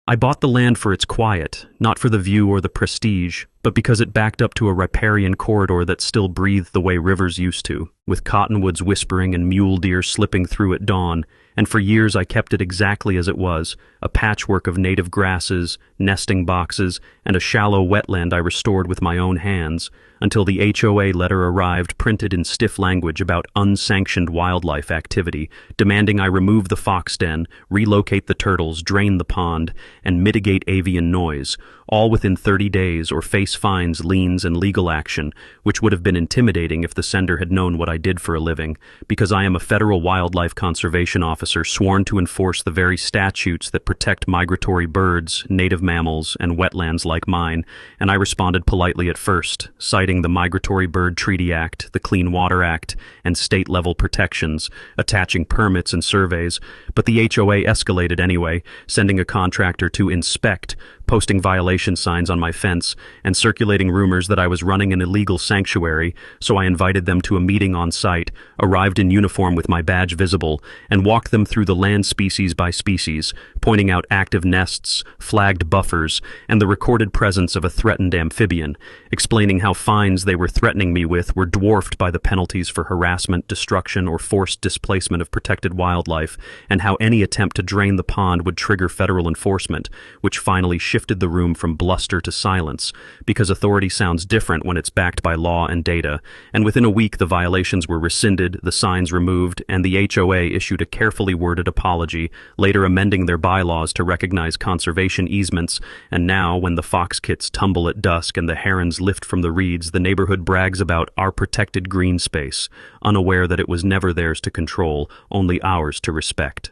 I bought the land for its quiet, not for the view or the prestige, but because it backed up to a riparian corridor that still breathed the way rivers used to, with cottonwoods whispering and mule deer slipping through at dawn, and for years I kept it exactly as it was, a patchwork of native grasses, nesting boxes, and a shallow wetland I restored with my own hands, until the HOA letter arrived printed in stiff language about unsanctioned wildlife activity, demanding I remove the fox den, relocate the turtles, drain the pond, and mitigate avian noise, all within 30 days or face fines, liens, and legal action, which would have been intimidating if the sender had known what I did for a living, because I am a federal wildlife conservation officer sworn to enforce the very statutes that protect migratory birds, native mammals, and wetlands like mine, and I responded politely at first, citing the Migratory Bird Treaty Act, the Clean Water Act, and state-level protections, attaching permits and surveys, but the HOA escalated anyway, sending a contractor to inspect, posting violation signs on my fence, and circulating rumors that I was running an illegal sanctuary, so I invited them to a meeting on site, arrived in uniform with my badge visible, and walked them through the land species by species, pointing out active nests, flagged buffers, and the recorded presence of a threatened amphibian, explaining how fines they were threatening me with were dwarfed by the penalties for harassment, destruction, or forced displacement of protected wildlife, and how any attempt to drain the pond would trigger federal enforcement, which finally shifted the room from bluster to silence, because authority sounds different when it's backed by law and data, and within a week the violations were rescinded, the signs removed, and the HOA issued a carefully worded apology, later amending their bylaws to recognize conservation easements, and now, when the fox kits tumble at dusk and the herons lift from the reeds, the neighborhood brags about our protected green space, unaware that it was never theirs to control, only ours to respect.